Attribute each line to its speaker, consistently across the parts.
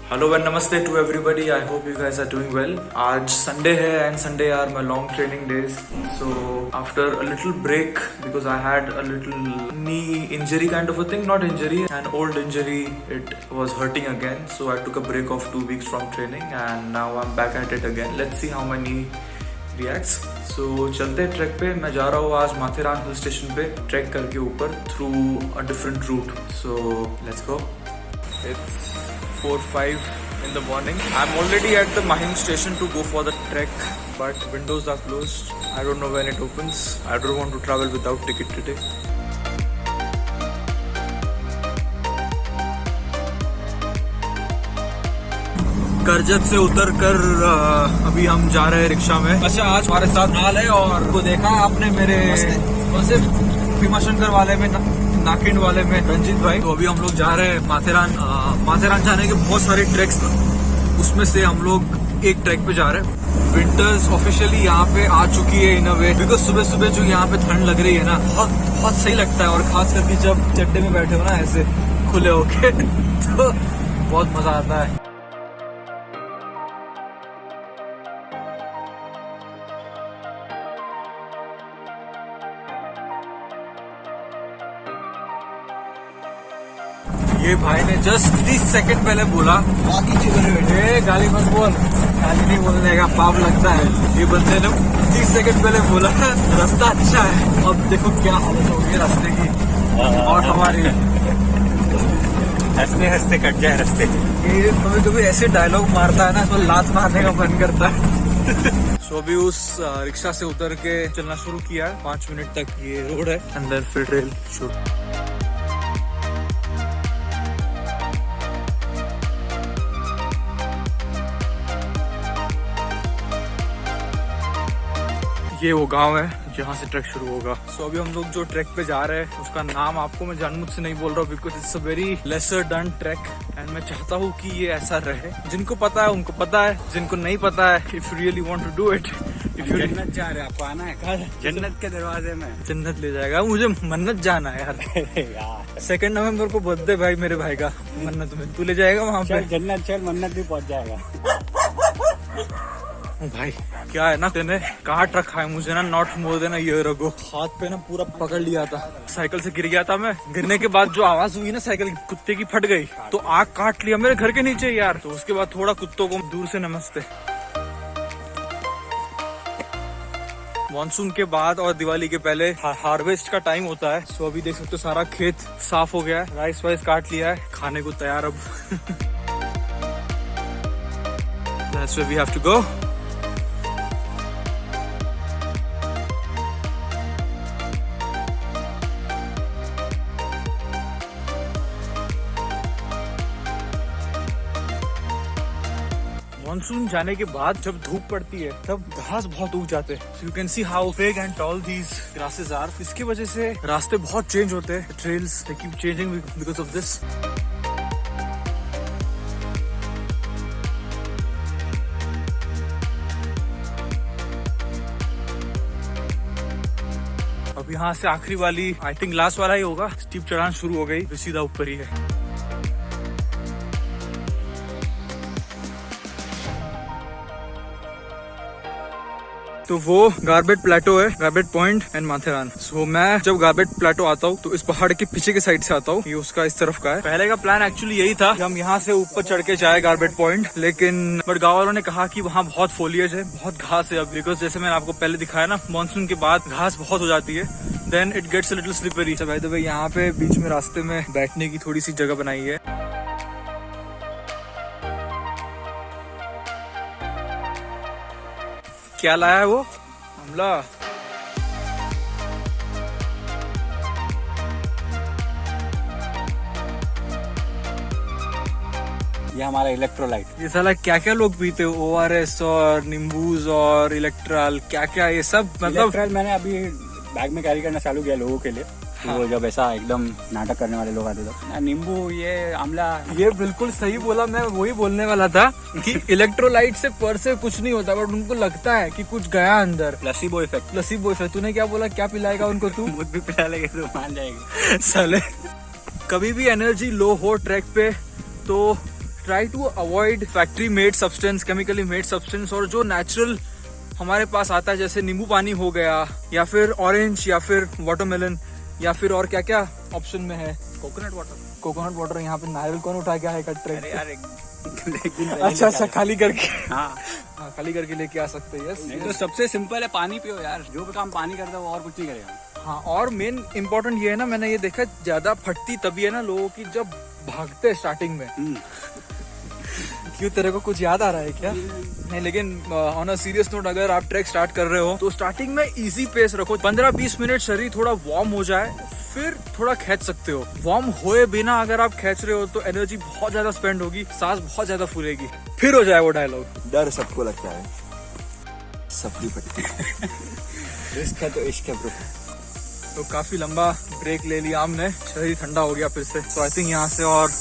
Speaker 1: Hello and नमस्ते to everybody, I hope you guys are doing well. आज Sunday है and Sunday are my long training days. So after a little break because I had a little knee injury kind of a thing, not injury, an old injury, it was hurting again, so I took a break of 2 weeks from training and now I'm back at it again. Let's see how my knee reacts. So चलते हैं track पे। मैं जा रहा हूँ आज Matheran hill station पे trek करके ऊपर through a different route. So let's go. It's 4:05 in the morning. I'm already at the Mahim station to go for the trek, but windows are closed. I don't know when it opens. I don't want to travel without ticket today. Karjat से उतरकर अभी हम जा रहे हैं rickshaw में। अच्छा, आज हमारे साथ नाल है और वो देखा आपने मेरे वैसे भीमाशंकर वाले में नाकिंड वाले में रंजीत भाई। तो अभी हम लोग जा रहे हैं माथेरान। माथेरान जाने के बहुत सारे ट्रैक्स, उसमें से हम लोग एक ट्रैक पे जा रहे हैं। विंटर्स ऑफिशियली यहाँ पे आ चुकी है इन अ वे, बिकॉज सुबह सुबह जो यहाँ पे ठंड लग रही है ना, बहुत बहुत सही लगता है। और खास करके जब चड्डे में बैठे हो ना ऐसे खुले होके तो बहुत मजा आता है। ये भाई ने जस्ट 30 सेकंड पहले बोला बाकी चीजों में बैठे गाली मत बोल, गाली नहीं बोलने का पाप लगता है। ये बंदे ने 30 सेकंड पहले बोला रास्ता अच्छा है। अब देखो क्या हालत होगी रास्ते की और हमारी।
Speaker 2: हंसते हंसते कट जाए रास्ते।
Speaker 1: ये कभी कभी ऐसे डायलॉग मारता है ना तो लात मारने का मन करता है। सो अभी उस रिक्शा से उतर के चलना शुरू किया। 5 मिनट तक ये रोड है, अंदर फिर रेल शुरू। ये वो गांव है जहाँ से ट्रैक शुरू होगा। सो अभी हम लोग जो ट्रैक पे जा रहे हैं उसका नाम आपको मैं जानबूझ से नहीं बोल रहा हूँ, because it's a very lesser done trek and मैं चाहता हूँ कि ये ऐसा रहे। जिनको पता है उनको पता है, जिनको नहीं पता है, if you really want to do it, if you
Speaker 2: जन्नत जा रहे हैं, आपको आना है कल जन्नत के दरवाजे में।
Speaker 1: जन्नत ले जाएगा। मुझे मन्नत जाना है यार। 2 नवंबर को बर्थडे भाई मेरे भाई का, मन्नत में तू ले जाएगा वहाँ पे।
Speaker 2: जन्नत चल, मन्नत भी पहुँच जाएगा।
Speaker 1: भाई क्या है ना, तेने काट रखा है मुझे ना, not more than a year ago. हाथ पे ना पूरा पकड़ लिया था, साइकिल से गिर गया था मैं। गिरने के बाद जो आवाज हुई ना साइकिल की, कुत्ते की फट गई तो आग काट लिया मेरे घर के नीचे यार। तो उसके बाद थोड़ा कुत्तों को दूर से नमस्ते। मानसून के बाद और दिवाली के पहले हार्वेस्ट का टाइम होता है। सो अभी देख सकते हो सारा खेत साफ हो गया है, राइस वाइस काट लिया है, खाने को तैयार अब। That's where we have to go. Monsoon जाने के बाद जब धूप पड़ती है तब घास बहुत उग जाते हैं। You can see how big and tall these grasses are. इसकी वजह से रास्ते बहुत चेंज होते हैं। Trails they keep changing because of this. अब यहाँ से आखिरी वाली, आई थिंक लास्ट वाला ही होगा, स्टीप चढ़ान शुरू हो गई, सीधा ऊपर ही है। तो वो गारबेट प्लेटो है, गारबेट पॉइंट एंड माथेरान। सो मैं जब गारबेट प्लेटो आता हूँ तो इस पहाड़ के पीछे के साइड से आता हूँ, ये उसका इस तरफ का है। पहले का प्लान एक्चुअली यही था कि हम यहाँ से ऊपर चढ़ के जाए गारबेट पॉइंट, लेकिन बट गाँव वालों ने कहा कि वहाँ बहुत फोलियज है, बहुत घास है अब, बिकॉज जैसे मैंने आपको पहले दिखाया ना, मानसून के बाद घास बहुत हो जाती है, then it gets a little slippery. भाई तो भाई यहाँ पे बीच में रास्ते में बैठने की थोड़ी सी जगह बनाई है। क्या लाया है वो हमला?
Speaker 2: ये हमारा इलेक्ट्रोलाइट।
Speaker 1: ये साला क्या क्या लोग पीते हो, ORS और नींबूज और इलेक्ट्रल, क्या क्या ये सब, मतलब
Speaker 2: इलेक्ट्रल मैंने अभी बैग में कैरी करना चालू किया लोगों के लिए।
Speaker 1: हाँ।
Speaker 2: वो जब ऐसा एकदम नाटक करने वाले लोग आते थे, नींबू, ये आंवला।
Speaker 1: ये बिल्कुल सही बोला, मैं वही बोलने वाला था कि इलेक्ट्रोलाइट से पर से कुछ नहीं होता, बट उनको लगता है कि कुछ गया अंदर।
Speaker 2: Placebo effect.
Speaker 1: Placebo effect. तूने क्या बोला, क्या पिलाएगा उनको तू?
Speaker 2: दूध भी पिला लेगा तो मान जाएगा।
Speaker 1: साले कभी भी एनर्जी लो हो ट्रैक पे तो try to avoid factory made substance, chemically made substance, और जो नेचुरल हमारे पास आता है जैसे नींबू पानी हो गया, या फिर ऑरेंज, या फिर वाटरमेलन, या फिर और क्या क्या ऑप्शन में है,
Speaker 2: कोकोनट वाटर।
Speaker 1: Coconut water. यहाँ पे नारियल कौन उठा के आएगा ट्रेन?
Speaker 2: अरे यार
Speaker 1: अच्छा खाली करके,
Speaker 2: हाँ
Speaker 1: हाँ खाली करके लेके आ सकते हैं।
Speaker 2: नहीं तो सबसे सिंपल है, पानी पियो यार। जो भी काम पानी करता है वो और कुछ नहीं करेगा।
Speaker 1: हाँ, और मेन इम्पोर्टेंट ये है ना, मैंने ये देखा ज्यादा फटती तभी है ना लोगों की जब भागते हैं स्टार्टिंग में। क्यों, तेरे को कुछ याद आ रहा है क्या? नहीं, लेकिन ऑन अ सीरियस नोट, अगर आप ट्रैक स्टार्ट कर रहे हो तो स्टार्टिंग में इजी पेस रखो। 15-20 मिनट शरीर थोड़ा वार्म हो जाए, फिर थोड़ा खींच सकते हो। वार्म होए बिना अगर आप खींच रहे हो तो एनर्जी बहुत ज्यादा स्पेंड होगी, सांस बहुत ज्यादा फूलेगी, फिर हो जाए वो डायलॉग।
Speaker 3: डर सबको लगता है, सबकी पड़ती है। रिस्क है तो इश्क है ब्रो।
Speaker 1: तो काफी लंबा ब्रेक ले लिया हमने, शरीर ठंडा हो गया फिर से। तो आई थिंक यहाँ से और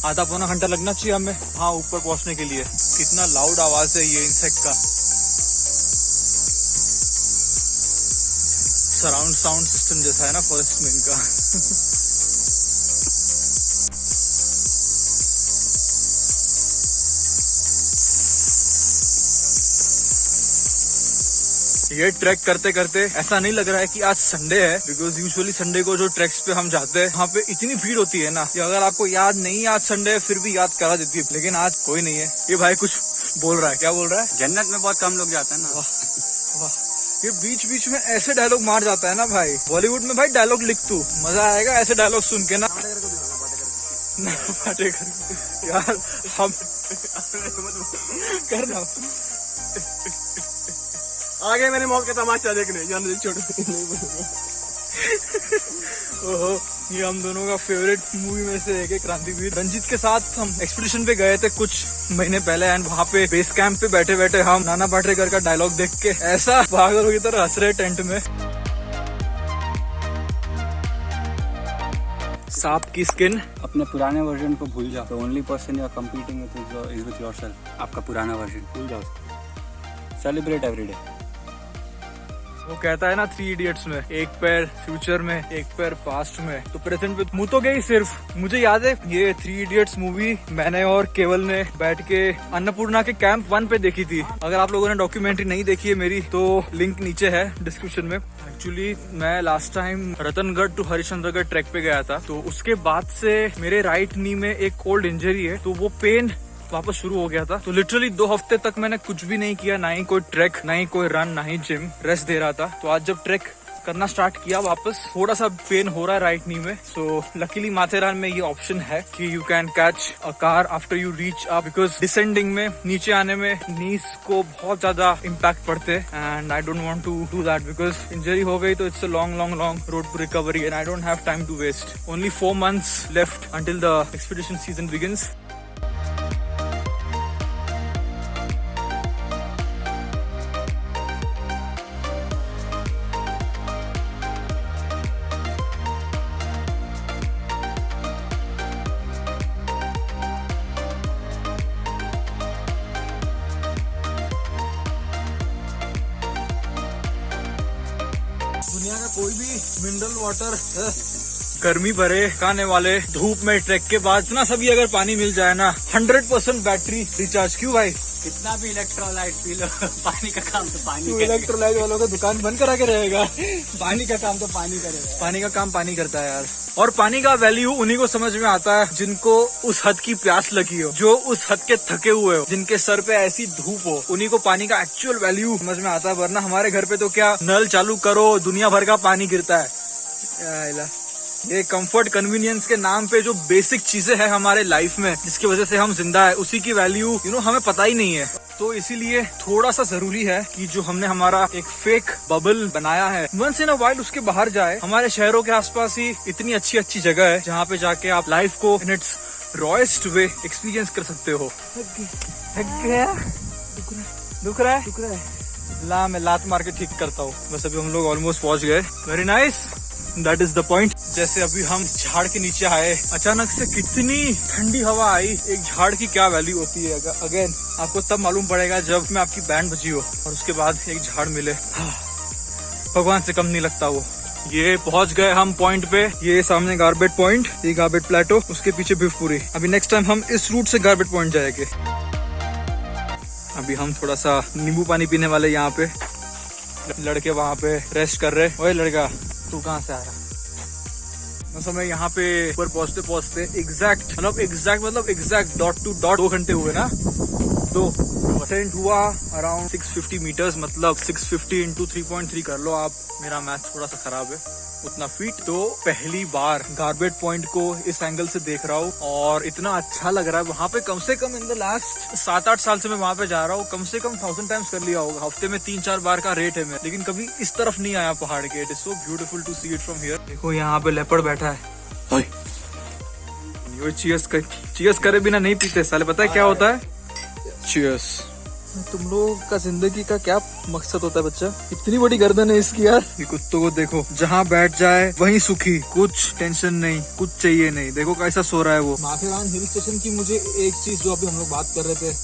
Speaker 1: आधा पौना घंटा लगना चाहिए हमें हाँ ऊपर पहुंचने के लिए। कितना लाउड आवाज है ये इंसेक्ट का। सराउंड साउंड सिस्टम जैसा है ना फॉरेस्ट में इनका। ये ट्रैक करते करते ऐसा नहीं लग रहा है कि आज संडे है, बिकॉज यूजुअली संडे को जो ट्रैक्स पे हम जाते हैं वहाँ पे इतनी भीड़ होती है ना कि अगर आपको याद नहीं आज संडे है फिर भी याद करा देती है। लेकिन आज कोई नहीं है। ये भाई कुछ बोल रहा है, क्या बोल रहा है?
Speaker 2: जन्नत में बहुत कम लोग जाते हैं ना।
Speaker 1: वाह, ये बीच बीच में ऐसे डायलॉग मार जाता है ना भाई। बॉलीवुड में भाई डायलॉग लिख तू, मजा आएगा ऐसे डायलॉग सुन के ना। यार हम करना
Speaker 3: आगे मैंने मौके तमाशा देखने जान छोड़ नहीं
Speaker 1: ओहो, ये हम दोनों का फेवरेट मूवी में से एक है क्रांतिवीर। रंजीत के साथ हम एक्सपीडिशन पे गए थे कुछ महीने पहले, एंड वहाँ पे बेस कैंप पे बैठे बैठे हम नाना पाटेकर का डायलॉग देख के ऐसा पागलों की तरह हंस रहे टेंट में। सांप की स्किन।
Speaker 2: अपने पुराने वर्जन को भूल जाओ। तो only person you are competing with is with yourself. आपका पुराना वर्जन भूल जाओ। Celebrate everyday.
Speaker 1: वो कहता है ना 3 इडियट्स में, एक पैर फ्यूचर में, एक पैर पास्ट में। तो प्रेजेंट पे मुँह तो गई सिर्फ। मुझे याद है ये 3 इडियट्स मूवी मैंने और केवल ने बैठ के अन्नपूर्णा के कैंप 1 पे देखी थी। अगर आप लोगों ने डॉक्यूमेंट्री नहीं देखी है मेरी तो लिंक नीचे है डिस्क्रिप्शन में। एक्चुअली मैं last time Ratangad to Harishchandragad trek पे गया था, तो उसके बाद से मेरे राइट नी में एक कोल्ड इंजरी है, तो वो पेन वापस शुरू हो गया था। तो लिटरली 2 हफ्ते तक मैंने कुछ भी नहीं किया, ना ही कोई ट्रैक, ना ही कोई रन, ना ही जिम, रेस्ट दे रहा था। तो आज जब ट्रैक करना स्टार्ट किया वापस, थोड़ा सा पेन हो रहा है राइट नी में। सो लकीली माथेरान में ये ऑप्शन है कि you can catch a car after you reach up, because descending में, नीचे आने में नीज को बहुत ज्यादा इम्पैक्ट पड़ते हैं। And I don't want to do that, because injury हो गई तो it's a long road to recovery and I don't have time to waste. Only 4 months left until the expedition season begins. दुनिया का कोई भी mineral water गर्मी भरे खाने वाले धूप में ट्रैक के बाद इतना सभी अगर पानी मिल जाए ना, 100% बैटरी रिचार्ज। क्यों भाई?
Speaker 2: कितना भी इलेक्ट्रोलाइट पी लो, पानी का काम तो पानी।
Speaker 1: तू इलेक्ट्रोलाइट वालों का दुकान बंद करा के रहेगा।
Speaker 2: पानी का काम तो पानी करेगा।
Speaker 1: पानी का काम पानी करता है यार। और पानी का वैल्यू उन्हीं को समझ में आता है जिनको उस हद की प्यास लगी हो, जो उस हद के थके हुए हो, जिनके सर पे ऐसी धूप हो, उन्हीं को पानी का एक्चुअल वैल्यू समझ में आता है। वरना हमारे घर पे तो क्या, नल चालू करो दुनिया भर का पानी गिरता है। ये कंफर्ट कन्वीनियंस के नाम पे जो बेसिक चीजें हैं हमारे लाइफ में, जिसकी वजह से हम जिंदा है, उसी की वैल्यू हमें पता ही नहीं है। तो इसीलिए थोड़ा सा जरूरी है कि जो हमने हमारा एक फेक बबल बनाया है, वंस इन अ वाइल उसके बाहर जाए। हमारे शहरों के आसपास ही इतनी अच्छी अच्छी जगह है जहाँ पे जाके आप लाइफ को इन इट्स रॉयस्ट वे एक्सपीरियंस कर सकते हो। दुख रहा है ला, मैं लात मार के ठीक करता हूँ। बस अभी हम लोग ऑलमोस्ट पहुंच गए। Very nice, that is the point. जैसे अभी हम झाड़ के नीचे आए, अचानक से कितनी ठंडी हवा आई। एक झाड़ की क्या वैल्यू होती है अगेन आपको तब मालूम पड़ेगा जब में आपकी बैंड बजी हो और उसके बाद एक झाड़ मिले। भगवान से कम नहीं लगता वो। ये पहुंच गए हम पॉइंट पे। ये सामने गारबेट पॉइंट, ये गारबेट प्लेटो, उसके पीछे भिवपुरी। अभी नेक्स्ट टाइम हम इस रूट से गारबेट पॉइंट जाएंगे। अभी हम थोड़ा सा नींबू पानी पीने वाले यहाँ पे। लड़के वहाँ पे रेस्ट कर रहे। ओए लड़का, तू कहाँ से आ रहा? समय यहाँ पे ऊपर पहुँचते एग्जैक्ट डॉट टू डॉट 2 घंटे हुए ना। 2 असेंट हुआ अराउंड 650 मीटर्स, मतलब 650 इंटू 3.3 कर लो आप। मेरा मैथ थोड़ा सा खराब है, उतना फीट। तो पहली बार गारबेट पॉइंट को इस एंगल से देख रहा हूँ और इतना अच्छा लग रहा है। वहाँ पे कम से कम इन द लास्ट 7-8 साल से मैं वहाँ पे जा रहा हूँ, कम से कम 1000 टाइम्स कर लिया होगा। हफ्ते में 3-4 बार का रेट है मैं, लेकिन कभी इस तरफ नहीं आया पहाड़ के। It is so beautiful to see it from here. देखो यहाँ पे लेपर्ड बैठा है। चीयर्स करे बिना नहीं पीते साले, पता है क्या होता है? चीयर्स। तुम लोग का जिंदगी का क्या मकसद होता है बच्चा? इतनी बड़ी गर्दन है इसकी यार। ये कुत्तों को देखो, जहाँ बैठ जाए वहीं सुखी, कुछ टेंशन नहीं, कुछ चाहिए नहीं। देखो कैसा सो रहा है वो।
Speaker 4: माथेरान हिल स्टेशन की मुझे एक चीज जो अभी हम लोग बात कर रहे थे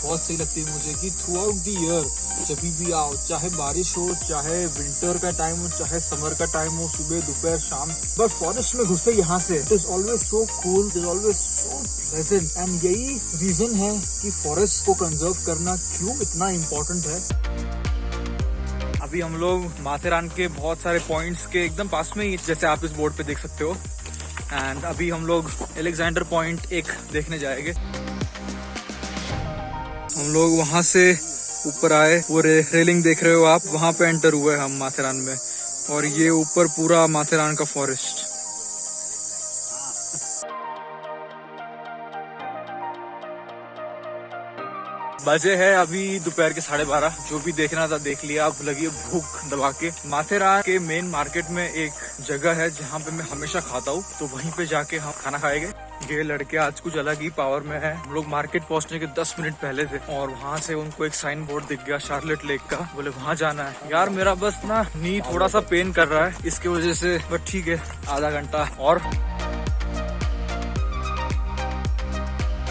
Speaker 4: बहुत सही लगती है मुझे, कि थ्रू आउट द ईयर जब भी आओ, चाहे बारिश हो, चाहे विंटर का टाइम हो, चाहे समर का टाइम हो, सुबह दोपहर शाम, बस फॉरेस्ट में घुसे यहाँ से, it is always so cool, it is always so pleasant. And यही रीजन है कि फॉरेस्ट को कंजर्व करना क्यों इतना इम्पोर्टेंट है।
Speaker 1: अभी हम लोग माथेरान के बहुत सारे पॉइंट्स के एकदम पास में ही, जैसे आप इस बोर्ड पे देख सकते हो। एंड अभी हम लोग एलेक्जेंडर पॉइंट 1 देखने जाएंगे। हम लोग वहां से ऊपर आए, वो रेलिंग देख रहे हो आप, वहां पे एंटर हुए हम माथेरान में। और ये ऊपर पूरा माथेरान का फॉरेस्ट। बजे है अभी दोपहर के 12:30। जो भी देखना था देख लिया। अब लगी भूख दबा के। माथेरान के मेन मार्केट में एक जगह है जहाँ पे मैं हमेशा खाता हूँ, तो वहीं पे जाके हम खाना खाएंगे। ये लड़के आज कुछ अलग ही पावर में है। हम लोग मार्केट पहुंचने के 10 मिनट पहले थे और वहाँ से उनको एक साइन बोर्ड दिख गया शार्लेट लेक का, बोले वहाँ जाना है। यार मेरा बस ना नी थोड़ा सा पेन कर रहा है इसके वजह से, बट ठीक है, आधा घंटा और।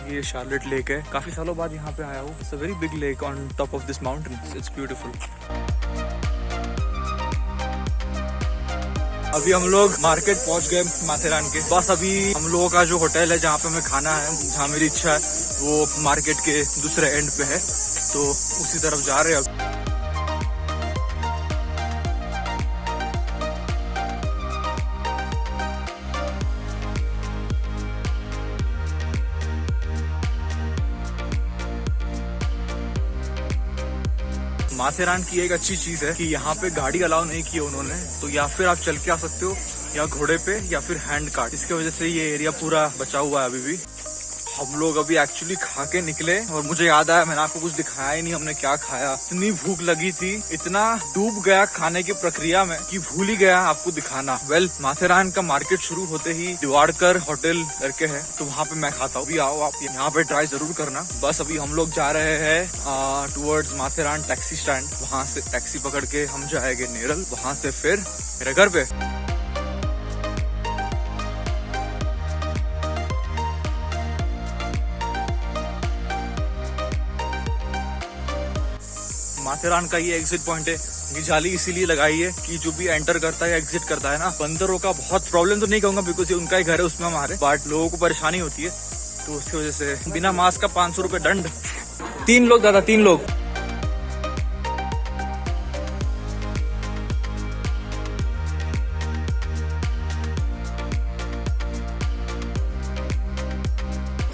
Speaker 1: ये शार्लेट लेक है, काफी सालों बाद यहाँ पे आया हूँ। It's a very big lake on top of this mountain, it's beautiful. अभी हम लोग मार्केट पहुंच गए माथेरान के। बस अभी हम लोगों का जो होटल है जहाँ पे हमें खाना है, जहाँ मेरी इच्छा है, वो मार्केट के दूसरे एंड पे है, तो उसी तरफ जा रहे हैं अब। माथेरान की एक अच्छी चीज है कि यहाँ पे गाड़ी अलाउ नहीं की है उन्होंने, तो या फिर आप चल के आ सकते हो या घोड़े पे या फिर हैंड कार्ट। इसके वजह से ये एरिया पूरा बचा हुआ है अभी भी। हम लोग अभी एक्चुअली खा के निकले और मुझे याद आया मैंने आपको कुछ दिखाया ही नहीं हमने क्या खाया। इतनी भूख लगी थी, इतना डूब गया खाने की प्रक्रिया में कि भूल ही गया आपको दिखाना। माथेरान का मार्केट शुरू होते ही दिवाड़कर होटल करके है, तो वहाँ पे मैं खाता हूँ। भी आओ आप यहाँ पे ट्राई जरूर करना। बस अभी हम लोग जा रहे हैं टुवर्ड्स माथेरान टैक्सी स्टैंड। वहाँ से टैक्सी पकड़ के हम जाएंगे नेरल, वहाँ से फिर मेरे घर पे। माथेरान का ये एग्जिट पॉइंट है। ये जाली इसीलिए लगाई है कि जो भी एंटर करता है या एग्जिट करता है ना, बंदरों का बहुत प्रॉब्लम तो नहीं कहूंगा बिकॉज ये उनका ही घर है, उसमें हमारे, बट लोगों को परेशानी होती है, तो उसकी वजह से बिना मास्क का 500 रुपए दंड। 3 लोग दादा, 3 लोग।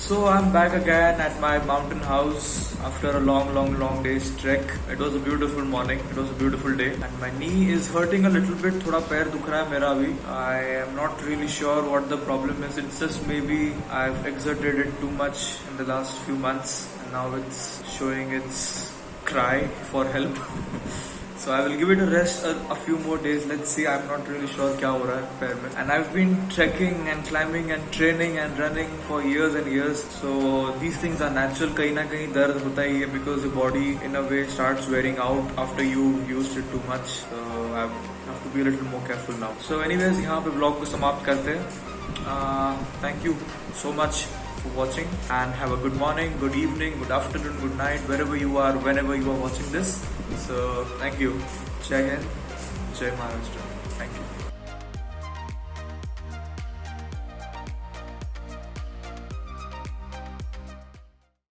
Speaker 1: So I'm back again at my mountain house after a long day's trek. It was a beautiful morning. It was a beautiful day, and my knee is hurting a little bit. थोड़ा पैर दुख रहा है मेरा अभी. I am not really sure what the problem is. It's just maybe I've exerted it too much in the last few months, and now it's showing its cry for help. So I will give it a rest a few more days. Let's see. I'm not really sure क्या हो रहा है पैर में. And I've been trekking and climbing and training and running for years and years. So these things are natural. कहीं ना कहीं दर्द होता ही है because the body in a way starts wearing out after you used it too much. So I have to be a little more careful now. So anyways, यहाँ पे vlog को समाप्त करते हैं. Thank you so much for watching and have a good morning, good evening, good afternoon, good night, wherever you are, whenever you are watching this. So thank you. Jai Hind, Jai Maharashtra.